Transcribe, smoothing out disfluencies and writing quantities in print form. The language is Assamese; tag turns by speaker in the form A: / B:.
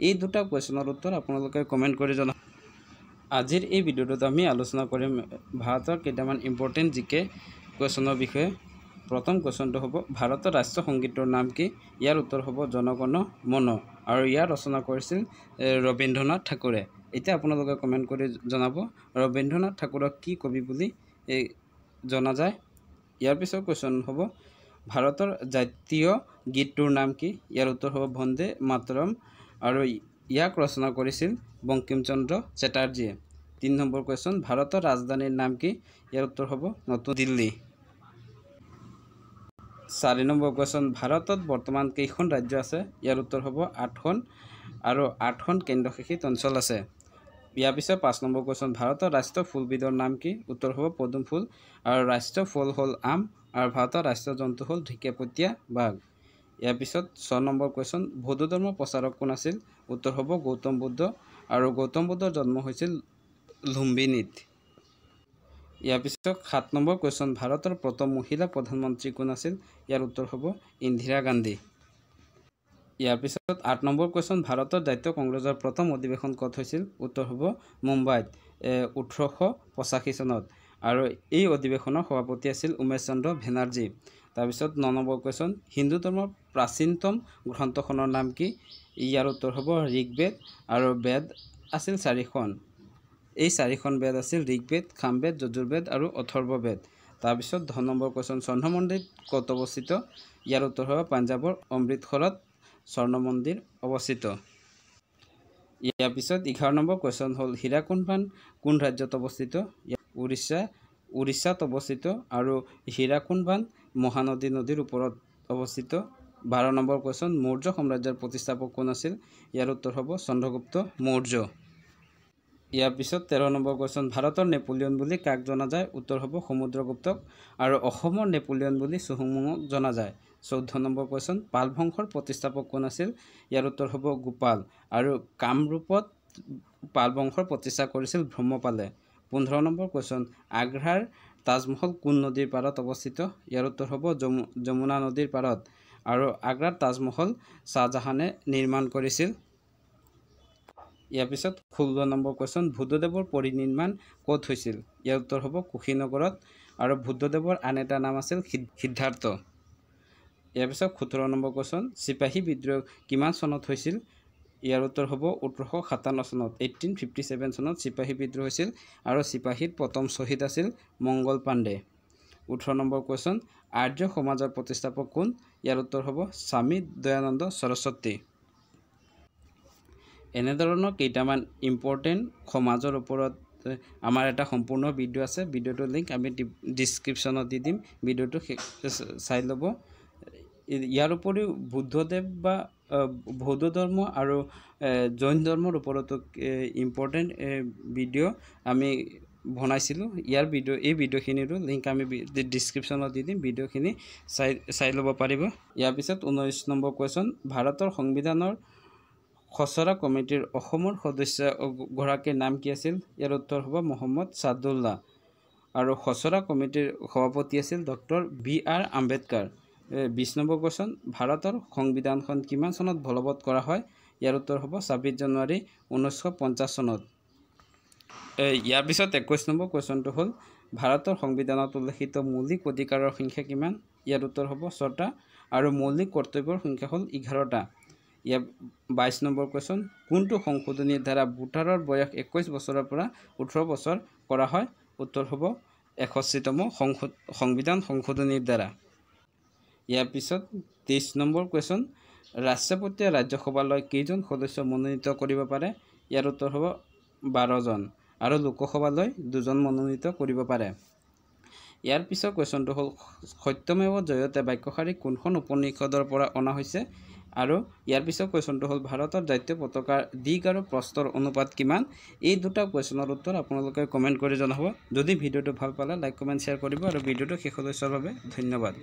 A: এই দুটা কুৱেশ্যনৰ উত্তৰ আপোনালোকে কমেণ্ট কৰি জনাব। আজিৰ এই ভিডিঅ'টোত আমি আলোচনা কৰিম ভাৰতৰ কেইটামান ইম্পৰ্টেণ্ট জিকে কুৱেশ্যনৰ বিষয়ে। প্ৰথম কুৱেশ্যনটো হ'ব ভাৰতৰ ৰাষ্ট্ৰীয় সংগীতৰ নাম কি? ইয়াৰ উত্তৰ হ'ব জন গণ মন, আৰু ইয়াৰ ৰচনা কৰিছিল ৰবীন্দ্ৰনাথ ঠাকুৰে। এতিয়া আপোনালোকে কমেণ্ট কৰি জনাব ৰবীন্দ্ৰনাথ ঠাকুৰক কি কবি বুলি জনা যায়। ইয়াৰ পিছৰ কুৱেশ্যন হ'ব ভাৰতৰ জাতীয় গীতটোৰ নাম কি? ইয়াৰ উত্তৰ হ'ব বন্দে মাতৰম, আৰু ইয়াক ৰচনা কৰিছিল বংকিম চন্দ্ৰ চেটাৰ্জীয়ে। 3 নম্বৰ কুৱেশ্যন ভাৰতৰ ৰাজধানীৰ নাম কি? ইয়াৰ উত্তৰ হ'ব নতুন দিল্লী। 4 নম্বৰ কুৱেশ্যন ভাৰতত বৰ্তমান কেইখন ৰাজ্য আছে? ইয়াৰ উত্তৰ হ'ব 8খন, আৰু 8খন কেন্দ্ৰশাসিত অঞ্চল আছে। ইয়াৰ পিছত 5 নম্বৰ কুৱেশ্যন ভাৰতৰ ৰাষ্ট্ৰীয় ফুলবিধৰ নাম কি? উত্তৰ হ'ব পদুম ফুল, আৰু ৰাষ্ট্ৰীয় ফল হ'ল আম, আৰু ভাৰতৰ ৰাষ্ট্ৰীয় জন্তু হ'ল ঢেকীয়াপতীয়া বাঘ। ইয়াৰ পিছত 6 নম্বৰ কুৱেশ্যন বৌদ্ধ ধৰ্মৰ প্ৰচাৰক কোন আছিল? উত্তৰ হ'ব গৌতম বুদ্ধ, আৰু গৌতম বুদ্ধৰ জন্ম হৈছিল লুম্বিনীত। ইয়াৰ পিছত 7 নম্বৰ কুৱেশ্যন ভাৰতৰ প্ৰথম মহিলা প্ৰধানমন্ত্ৰী কোন আছিল? ইয়াৰ উত্তৰ হ'ব ইন্দিৰা গান্ধী। ইয়াৰ পিছত 8 নম্বৰ কুৱেশ্যন ভাৰতৰ জাতীয় কংগ্ৰেছৰ প্ৰথম অধিৱেশন ক'ত হৈছিল? উত্তৰ হ'ব মুম্বাইত 1885 চনত, আৰু এই অধিৱেশনৰ সভাপতি আছিল উমেশ চন্দ্ৰ বেনাৰ্জী। তাৰপিছত 9 নম্বৰ কুৱেশ্যন হিন্দু ধৰ্মৰ প্ৰাচীনতম গ্ৰন্থখনৰ নাম কি? ইয়াৰ উত্তৰ হ'ব ঋগ্বেদ, আৰু বেদ আছিল 4খন। এই 4খন বেদ আছিল ঋগ্বেদ, সামবেদ, যজুৰ্বেদ আৰু অথৰ্ববেদ। তাৰপিছত 10 নম্বৰ কুৱেশ্যন স্বৰ্ণ মন্দিৰ ক'ত অৱস্থিত? ইয়াৰ উত্তৰ হ'ব পাঞ্জাৱৰ অমৃতসৰত স্বৰ্ণ মন্দিৰ অৱস্থিত। ইয়াৰ পিছত 11 নম্বৰ কুৱেশ্যন হ'ল হীৰাকুণ্ড বান্ধ কোন ৰাজ্যত অৱস্থিত? উৰিষ্যাত অৱস্থিত, আৰু হীৰাকুণ্ড বান্ধ মহানদী নদীৰ ওপৰত অৱস্থিত। 12 নম্বৰ কুৱেশ্যন মৌৰ্য সাম্ৰাজ্যৰ প্ৰতিষ্ঠাপক কোন আছিল? ইয়াৰ উত্তৰ হ'ব চন্দ্ৰগুপ্ত মৌৰ্য। ইয়াৰ পিছত 13 নম্বৰ কুৱেশ্যন ভাৰতৰ নেপোলিয়ন বুলি কাক জনা যায়? উত্তৰ হ'ব সমুদ্ৰগুপ্তক, আৰু অসমৰ নেপোলিয়ন বুলি চুহুংমুঙক জনা যায়। 14 নম্বৰ কুৱেশ্যন পাল বংশৰ প্ৰতিষ্ঠাপক কোন আছিল? ইয়াৰ উত্তৰ হ'ব গোপাল, আৰু কামৰূপত পাল বংশৰ প্ৰতিষ্ঠা কৰিছিল ব্ৰহ্মপালে। 15 নম্বৰ কুৱেশ্যন আগ্ৰাৰ তাজমহল কোন নদীৰ পাৰত অৱস্থিত? ইয়াৰ উত্তৰ হ'ব যমুনা নদীৰ পাৰত, আৰু আগ্ৰাৰ তাজমহল শ্বাহজাহানে নিৰ্মাণ কৰিছিল। ইয়াৰ পিছত 16 নম্বৰ কুৱেশ্যন বুদ্ধদেৱৰ পৰিনিৰ্মাণ ক'ত হৈছিল? ইয়াৰ উত্তৰ হ'ব কুশীনগৰত, আৰু বুদ্ধদেৱৰ আন এটা নাম আছিল সিদ্ধাৰ্থ। ইয়াৰ পিছত 17 নম্বৰ কুৱেশ্যন চিপাহী বিদ্ৰোহ কিমান চনত হৈছিল? ইয়াৰ উত্তৰ হ'ব 1857 চনত। 1857 চনত চিপাহী বিদ্ৰোহ হৈছিল, আৰু চিপাহীৰ প্ৰথম শ্বহীদ আছিল মংগল পাণ্ডে। 18 নম্বৰ কুৱেশ্যন আৰ্য সমাজৰ প্ৰতিষ্ঠাপক কোন? ইয়াৰ উত্তৰ হ'ব স্বামী দয়ানন্দ সৰস্বতী। এনেধৰণৰ কেইটামান ইম্পৰ্টেণ্ট সমাজৰ ওপৰত আমাৰ এটা সম্পূৰ্ণ ভিডিঅ' আছে। ভিডিঅ'টোৰ লিংক আমি ডিছক্ৰিপশ্যনত দি দিম, ভিডিঅ'টো চাই ল'ব। ইয়াৰ উপৰিও বুদ্ধদেৱ বা বৌদ্ধ ধৰ্ম আৰু জৈন ধৰ্মৰ ওপৰতো ইম্পৰ্টেণ্ট ভিডিঅ' আমি বনাইছিলোঁ। এই ভিডিঅ'খিনিৰো লিংক আমি ডিছক্ৰিপশ্যনত দি দিম, ভিডিঅ'খিনি চাই ল'ব পাৰিব। ইয়াৰ পিছত 19 নম্বৰ কুৱেশ্যন ভাৰতৰ সংবিধানৰ খচৰা কমিটিৰ অসমৰ সদস্যগৰাকীৰ নাম কি আছিল? ইয়াৰ উত্তৰ হ'ব মহম্মদ ছাদুল্লাহ, আৰু খচৰা কমিটিৰ সভাপতি আছিল doctor B.R. Ambedkar. 20 number question ভাৰতৰ সংবিধানখন কিমান চনত বলবৎ কৰা হয়? ইয়াৰ উত্তৰ হ'ব 26 জানুৱাৰী 1950 চনত। ইয়াৰ পিছত 21 নম্বৰ কুৱেশ্যনটো হ'ল ভাৰতৰ সংবিধানত উল্লেখিত মৌলিক অধিকাৰৰ সংখ্যা কিমান? ইয়াৰ উত্তৰ হ'ব 6টা, আৰু মৌলিক কৰ্তব্যৰ সংখ্যা হ'ল 11টা। ইয়াৰ 22 নম্বৰ কুৱেশ্যন কোনটো সংশোধনীৰ দ্বাৰা ভোটাৰৰ বয়স 21 বছৰৰ পৰা 18 বছৰ কৰা হয়? উত্তৰ হ'ব 61তম সংবিধান সংশোধনীৰ দ্বাৰা। ইয়াৰ পিছত 23 নম্বৰ কুৱেশ্যন ৰাষ্ট্ৰপতিয়ে ৰাজ্যসভালৈ কেইজন সদস্য মনোনীত কৰিব পাৰে? ইয়াৰ উত্তৰ হ'ব 12জন, আৰু লোকসভালৈ 2জন মনোনীত কৰিব পাৰে। ইয়াৰ পিছৰ কুৱেশ্যনটো হ'ল সত্যমেৱ জয়তে বাক্যশাৰী কোনখন উপনিষদৰ পৰা অনা হৈছে? আৰু ইয়াৰ পিছৰ কুৱেশ্যনটো হ'ল ভাৰতৰ জাতীয় পতাকাৰ দিশ আৰু প্ৰস্থৰ অনুপাত কিমান? এই দুটা কুৱেশ্যনৰ উত্তৰ আপোনালোকে কমেণ্ট কৰি জনাব। যদি ভিডিঅ'টো ভাল পালে লাইক কমেণ্ট শ্বেয়াৰ কৰিব, আৰু ভিডিঅ'টো শেষলৈ চোৱাৰ বাবে ধন্যবাদ।